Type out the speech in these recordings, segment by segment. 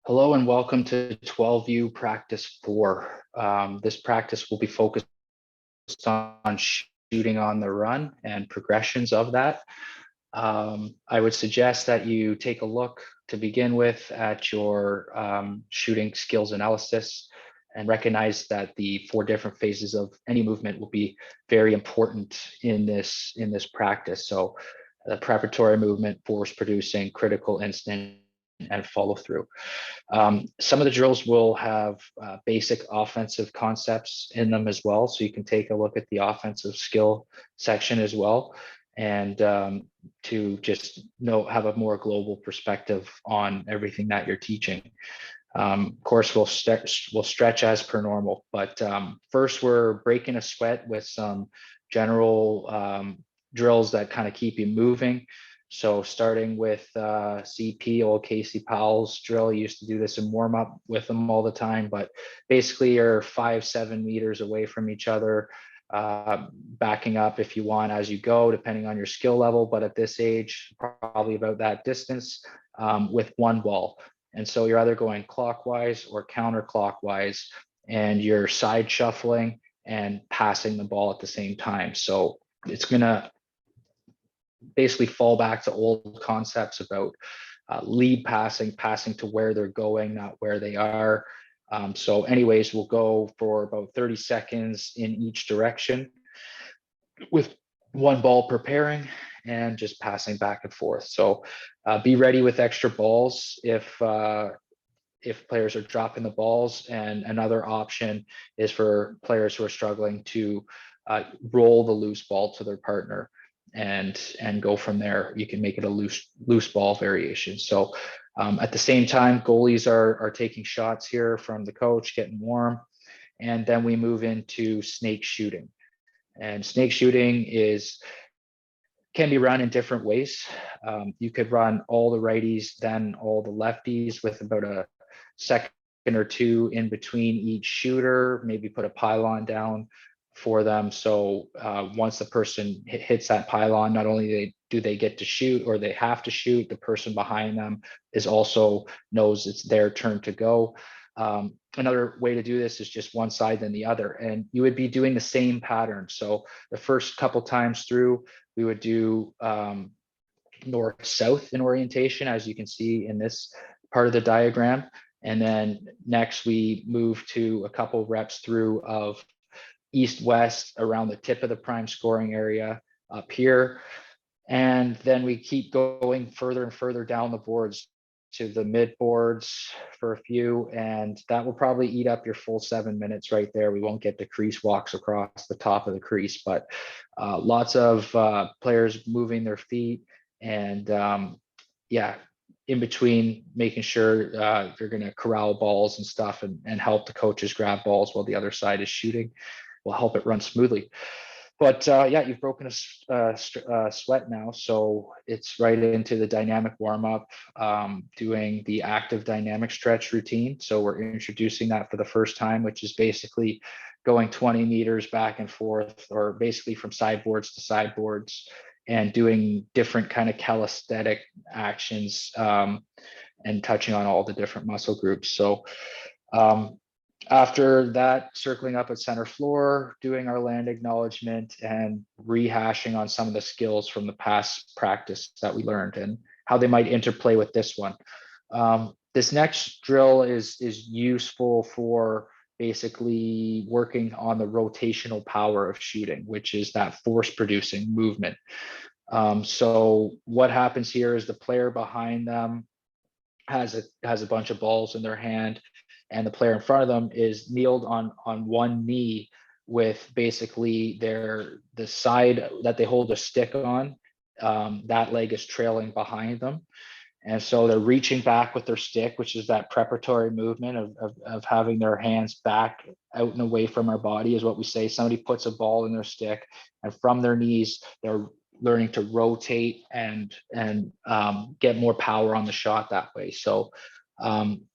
Hello and welcome to 12U Practice 4. This practice will be focused on shooting on the run and progressions of that. I would suggest that you take a look to begin with at your shooting skills analysis and recognize that the 4 different phases of any movement will be very important in this practice. So the preparatory movement, force producing, critical instant, and follow through. Some of the drills will have basic offensive concepts in them as well. So you can take a look at the offensive skill section as well, and to just have a more global perspective on everything that you're teaching. Of course, we'll stretch as per normal, but first we're breaking a sweat with some general drills that kind of keep you moving. So starting with CP, old Casey Powell's drill, you used to do this in warm up with them all the time, but basically you're 5-7 meters away from each other, backing up if you want as you go, depending on your skill level. But at this age, probably about that distance with one ball. And so you're either going clockwise or counterclockwise, and you're side shuffling and passing the ball at the same time. So it's going to basically fall back to old concepts about lead passing to where they're going, not where they are. So anyways, we'll go for about 30 seconds in each direction with one ball preparing and just passing back and forth. So be ready with extra balls if players are dropping the balls. And another option is for players who are struggling to roll the loose ball to their partner and go from there. You can make it a loose ball variation. So at the same time, goalies are taking shots here from the coach, getting warm. And then we move into snake shooting. And snake shooting can be run in different ways. You could run all the righties, then all the lefties with about a second or two in between each shooter, maybe put a pylon down for them. So once the person hits that pylon, not only do they get to shoot or they have to shoot, the person behind them is also knows it's their turn to go. Another way to do this is just one side then the other, and you would be doing the same pattern. So the first couple times through, we would do north-south in orientation, as you can see in this part of the diagram. And then next we move to a couple reps through of east-west around the tip of the prime scoring area up here. And then we keep going further and further down the boards to the mid boards for a few, and that will probably eat up your full 7 minutes right there. We won't get the crease walks across the top of the crease, but lots of players moving their feet and yeah, in between making sure you're going to corral balls and stuff and help the coaches grab balls while the other side is shooting will help it run smoothly. But yeah, you've broken a sweat now, so it's right into the dynamic warm-up, doing the active dynamic stretch routine. So we're introducing that for the first time, which is basically going 20 meters back and forth, or basically from sideboards to sideboards, and doing different kind of calisthenic actions and touching on all the different muscle groups. So after that, circling up at center floor, doing our land acknowledgement and rehashing on some of the skills from the past practice that we learned and how they might interplay with this one. This next drill is useful for basically working on the rotational power of shooting, which is that force producing movement. So what happens here is the player behind them has a bunch of balls in their hand, and the player in front of them is kneeled on one knee with basically the side that they hold a stick on, that leg is trailing behind them. And so they're reaching back with their stick, which is that preparatory movement of having their hands back out and away from our body, is what we say. Somebody puts a ball in their stick, and from their knees, they're learning to rotate and get more power on the shot that way. So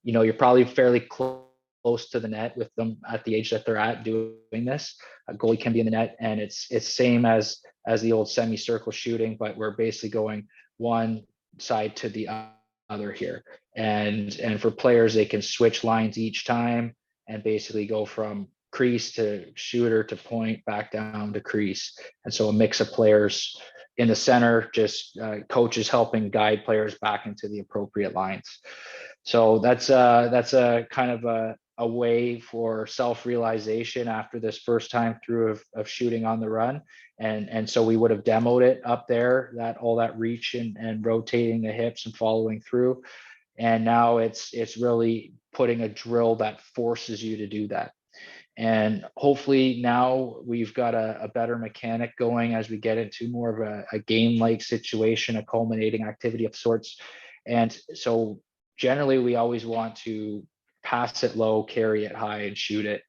you're probably fairly close to the net with them at the age that they're at doing this. A goalie can be in the net, and it's same as the old semicircle shooting, but we're basically going one side to the here. And for players, they can switch lines each time and basically go from crease to shooter to point back down to crease. And so a mix of players in the center, just coaches helping guide players back into the appropriate lines. So that's a kind of a way for self-realization after this first time through of shooting on the run. And so we would have demoed it up there, that all that reach and rotating the hips and following through. And now it's really putting a drill that forces you to do that. And hopefully now we've got a better mechanic going as we get into more of a game-like situation, a culminating activity of sorts. And so generally we always want to pass it low, carry it high, and shoot it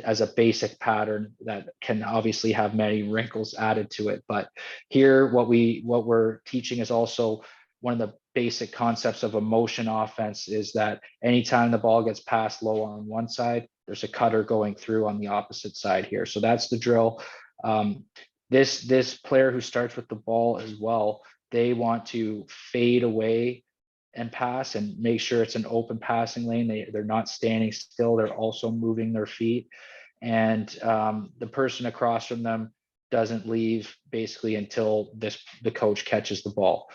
as a basic pattern that can obviously have many wrinkles added to it. But here what we're teaching is also one of the basic concepts of a motion offense, is that anytime the ball gets passed low on one side, there's a cutter going through on the opposite side here. So that's the drill. This player who starts with the ball as well, they want to fade away and pass and make sure it's an open passing lane. They're not standing still. They're also moving their feet. And the person across from them doesn't leave basically until the coach catches the ball.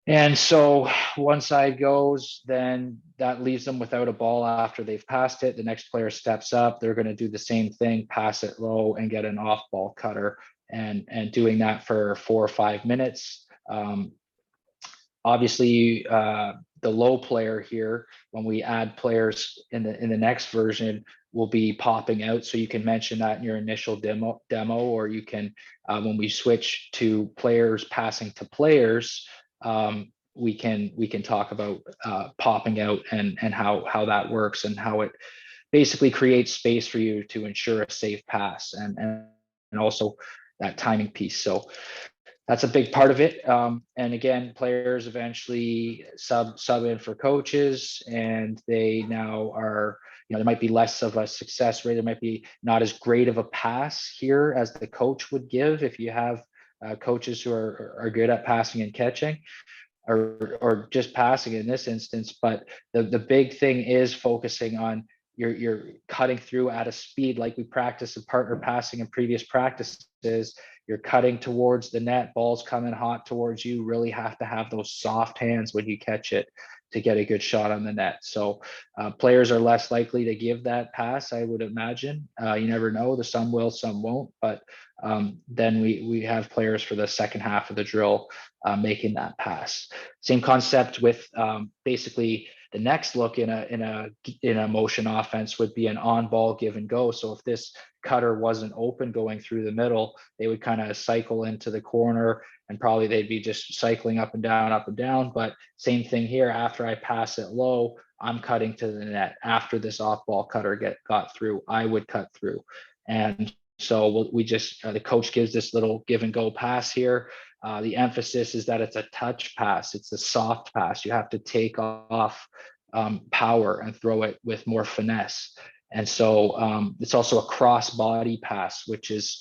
And so one side goes, then that leaves them without a ball after they've passed it. The next player steps up. They're going to do the same thing, pass it low and get an off ball cutter, and doing that for 4 or 5 minutes. Obviously, the low player here, when we add players in the next version, will be popping out. So you can mention that in your initial demo, or you can, when we switch to players passing to players, we can talk about popping out and how that works, and how it basically creates space for you to ensure a safe pass, and also that timing piece. So that's a big part of it. And again, players eventually sub in for coaches, and they now are, there might be less of a success rate. There might be not as great of a pass here as the coach would give if you have coaches who are good at passing and catching, or just passing in this instance. But the big thing is focusing on you're cutting through at a speed like we practiced in partner passing in previous practices. You're cutting towards the net, ball's coming hot towards you. Really have to have those soft hands when you catch it to get a good shot on the net. So players are less likely to give that pass, I would imagine. You never know, some will, some won't. But then we have players for the second half of the drill making that pass. Same concept with basically the next look in a motion offense would be an on-ball give and go. So if this cutter wasn't open going through the middle, they would kind of cycle into the corner, and probably they'd be just cycling up and down. But same thing here, after I pass it low, I'm cutting to the net. After this off-ball cutter got through, I would cut through. And so we just, the coach gives this little give and go pass here. The emphasis is that it's a touch pass. It's a soft pass. You have to take off power and throw it with more finesse. And so it's also a cross body pass, which is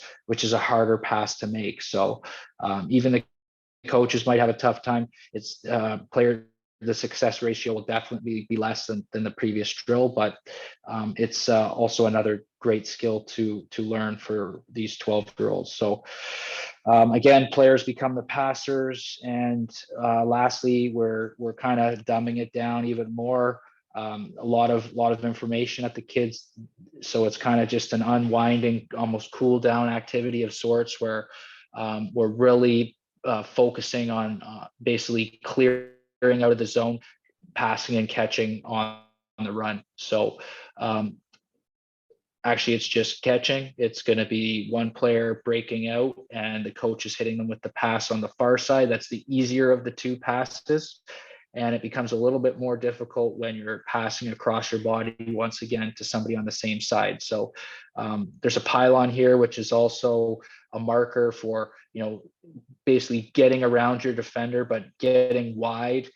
a harder pass to make. So even the coaches might have a tough time. It's the success ratio will definitely be less than the previous drill, but it's also another great skill to learn for these 12-year-olds. So again, players become the passers, and lastly, we're kind of dumbing it down even more. A lot of information at the kids, so it's kind of just an unwinding, almost cool down activity of sorts, where we're really focusing on basically clearing out of the zone, passing and catching on the run. So actually it's just catching. It's going to be one player breaking out and the coach is hitting them with the pass on the far side. That's the easier of the two passes. And it becomes a little bit more difficult when you're passing across your body once again to somebody on the same side. So there's a pylon here, which is also a marker for, basically getting around your defender, but getting wide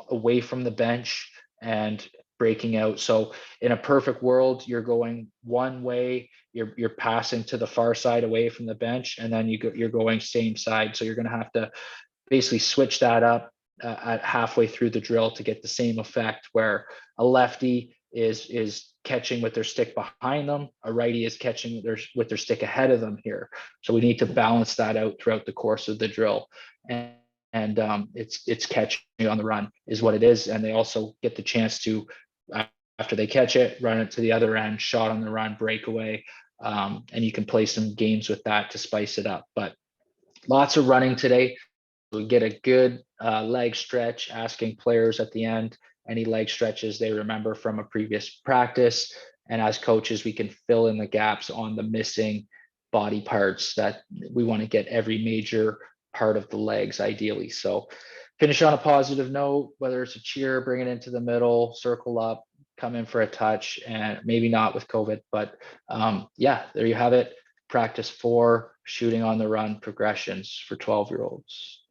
away from the bench and breaking out. So in a perfect world, you're going one way, you're passing to the far side away from the bench, and then you're going same side. So you're going to have to basically switch that up at halfway through the drill to get the same effect, where a lefty is catching with their stick behind them, a righty is catching with their stick ahead of them here. So we need to balance that out throughout the course of the drill. And it's catching on the run is what it is. And they also get the chance to, after they catch it, run it to the other end, shot on the run, breakaway. And you can play some games with that to spice it up. But lots of running today. We get a good leg stretch, asking players at the end any leg stretches they remember from a previous practice. And as coaches, we can fill in the gaps on the missing body parts that we want to get every major part of the legs ideally. So finish on a positive note, whether it's a cheer, bring it into the middle, circle up, come in for a touch, and maybe not with COVID, but yeah, there you have it. Practice 4 shooting on the run progressions for 12-year-olds.